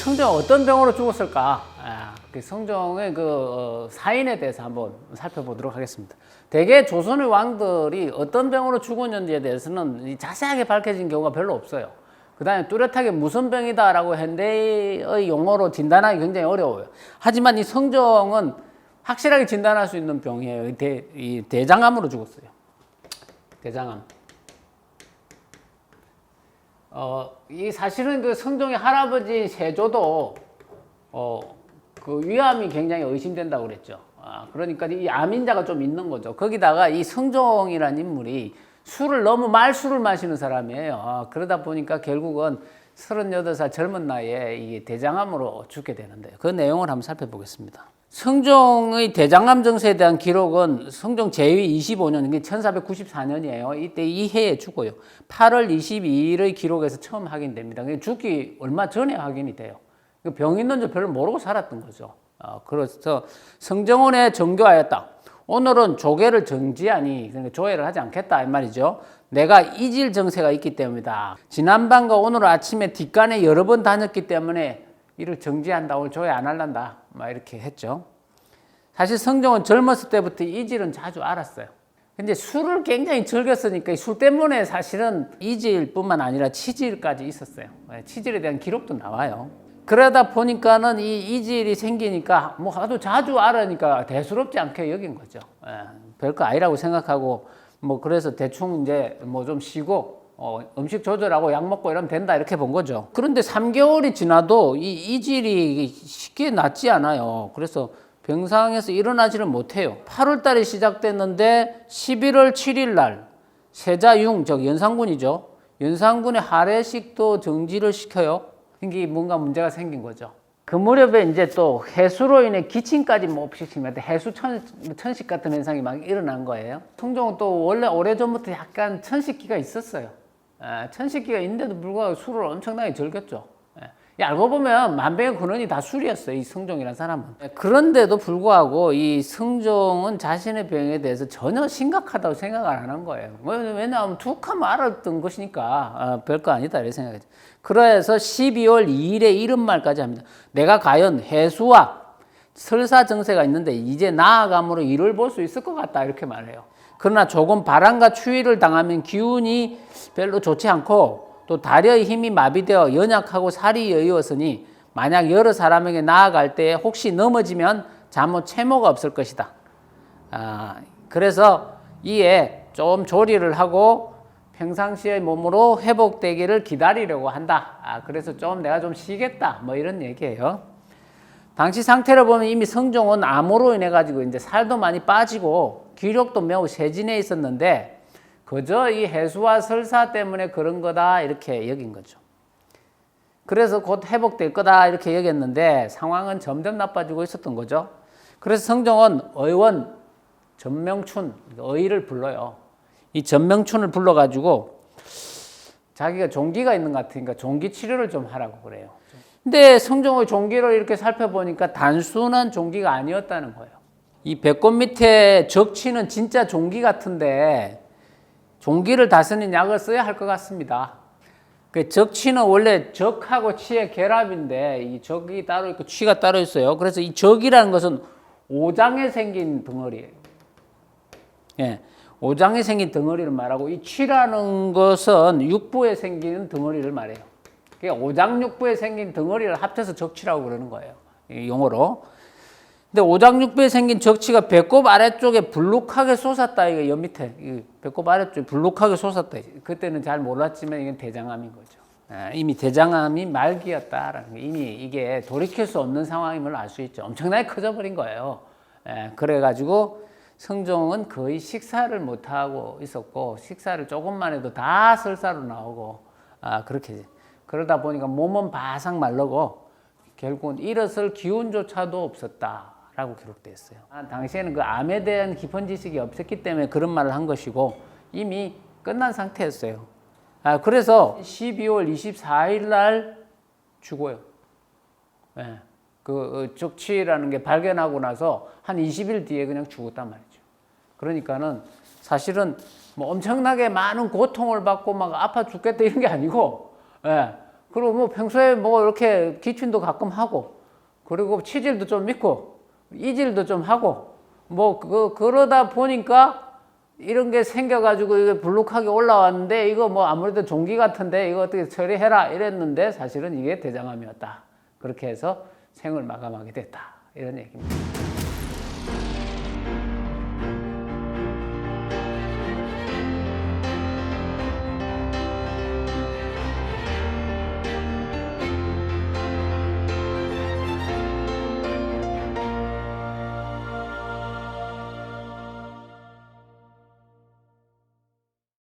성종은 어떤 병으로 죽었을까? 그 성종의 사인에 대해서 한번 살펴보도록 하겠습니다. 대개 조선의 왕들이 어떤 병으로 죽었는지에 대해서는 자세하게 밝혀진 경우가 별로 없어요. 그 다음에 뚜렷하게 무슨 병이다라고 현대의 용어로 진단하기 굉장히 어려워요. 하지만 이 성종은 확실하게 진단할 수 있는 병이에요. 이 대장암으로 죽었어요. 대장암. 이 사실은 그 성종의 할아버지 세조도 그 위암이 굉장히 의심된다고 그랬죠. 그러니까 이 암인자가 좀 있는 거죠. 거기다가 이 성종이라는 인물이 너무 말술을 마시는 사람이에요. 그러다 보니까 결국은 38살 젊은 나이에 이 대장암으로 죽게 되는데 그 내용을 한번 살펴보겠습니다. 성종의 대장암 증세에 대한 기록은 성종 제위 25년, 이게 1494년이에요. 이때 이 해에 죽어요. 8월 22일의 기록에서 처음 확인됩니다. 죽기 얼마 전에 확인이 돼요. 병 있는 줄 별로 모르고 살았던 거죠. 그래서 성정원에 정교하였다. 오늘은 조계를 정지하니, 그러니까 조회를 하지 않겠다 이 말이죠. 내가 이질 정세가 있기 때문이다. 지난밤과 오늘 아침에 뒷간에 여러 번 다녔기 때문에 이를 정지한다. 오늘 조회 안 할란다. 막 이렇게 했죠. 사실 성종은 젊었을 때부터 이질은 자주 알았어요. 근데 술을 굉장히 즐겼으니까 술 때문에 사실은 이질뿐만 아니라 치질까지 있었어요. 치질에 대한 기록도 나와요. 그러다 보니까는 이 이질이 생기니까 뭐 아주 자주 알으니까 대수롭지 않게 여긴 거죠. 별거 아니라고 생각하고 뭐 그래서 대충 이제 뭐 좀 쉬고 음식 조절하고 약 먹고 이러면 된다 이렇게 본 거죠. 그런데 3개월이 지나도 이 이질이 쉽게 낫지 않아요. 그래서 병상에서 일어나지를 못해요. 8월 달에 시작됐는데 11월 7일 날 세자융, 즉 연산군이죠. 연산군의 하례식도 정지를 시켜요. 이게 뭔가 문제가 생긴 거죠. 그 무렵에 이제 또 해수로 인해 기침까지 못 시키면 해수 천식 같은 현상이 막 일어난 거예요. 성종은 또 원래 오래전부터 약간 천식기가 있었어요. 천식기가 있는데도 불구하고 술을 엄청나게 즐겼죠. 알고 보면 만병의 근원이 다 술이었어요. 이 성종이라는 사람은. 그런데도 불구하고 이 성종은 자신의 병에 대해서 전혀 심각하다고 생각을 안 한 거예요. 왜냐하면 툭 하면 알았던 것이니까 별거 아니다 이렇게 생각했죠. 그래서 12월 2일에 이른 말까지 합니다. 내가 과연 해수와 설사 정세가 있는데 이제 나아감으로 이를 볼 수 있을 것 같다 이렇게 말해요. 그러나 조금 바람과 추위를 당하면 기운이 별로 좋지 않고 또 다리의 힘이 마비되어 연약하고 살이 여유었으니 만약 여러 사람에게 나아갈 때 혹시 넘어지면 잠옷 채모가 없을 것이다. 그래서 이에 좀 조리를 하고 평상시의 몸으로 회복되기를 기다리려고 한다. 그래서 내가 좀 쉬겠다. 뭐 이런 얘기예요. 당시 상태를 보면 이미 성종은 암으로 인해 가지고 이제 살도 많이 빠지고 기력도 매우 세진해 있었는데 그저 이 해수와 설사 때문에 그런 거다 이렇게 여긴 거죠. 그래서 곧 회복될 거다 이렇게 여겼는데 상황은 점점 나빠지고 있었던 거죠. 그래서 성종은 의원 전명춘, 의를 불러요. 이 전명춘을 불러가지고 자기가 종기가 있는 것 같으니까 종기 치료를 좀 하라고 그래요. 근데 성종의 종기를 이렇게 살펴보니까 단순한 종기가 아니었다는 거예요. 이 배꼽 밑에 적치는 진짜 종기 같은데 종기를 다스리는 약을 써야 할 것 같습니다. 그 적치는 원래 적하고 치의 결합인데 이 적이 따로 있고 치가 따로 있어요. 그래서 이 적이라는 것은 오장에 생긴 덩어리예요. 오장에 생긴 덩어리를 말하고 이 치라는 것은 육부에 생기는 덩어리를 말해요. 그러니까 오장육부에 생긴 덩어리를 합쳐서 적치라고 그러는 거예요. 이 용어로. 근데 오장육부에 생긴 적치가 배꼽 아래쪽에 불룩하게 솟았다. 이게 옆 밑에 배꼽 아래쪽에 불룩하게 솟았다. 그때는 잘 몰랐지만 이건 대장암인 거죠. 이미 대장암이 말기였다라는 거. 이미 이게 돌이킬 수 없는 상황임을 알 수 있죠. 엄청나게 커져버린 거예요. 그래가지고 성종은 거의 식사를 못 하고 있었고 식사를 조금만 해도 다 설사로 나오고 그렇게 그러다 보니까 몸은 바싹 마르고 결국은 일어설 기운조차도 없었다. 라고 기록되어 있어요. 당시에는 그 암에 대한 깊은 지식이 없었기 때문에 그런 말을 한 것이고 이미 끝난 상태였어요. 그래서 12월 24일 날 죽어요. 그 적치라는 게 발견하고 나서 한 20일 뒤에 그냥 죽었단 말이죠. 그러니까는 사실은 뭐 엄청나게 많은 고통을 받고 막 아파 죽겠다 이런 게 아니고 그리고 뭐 평소에 뭐 이렇게 기침도 가끔 하고, 그리고 치질도 좀 있고, 이질도 좀 하고, 뭐 그러다 보니까 이런 게 생겨가지고 이게 불룩하게 올라왔는데, 이거 뭐 아무래도 종기 같은데 이거 어떻게 처리해라 이랬는데 사실은 이게 대장암이었다. 그렇게 해서 생을 마감하게 됐다. 이런 얘기입니다.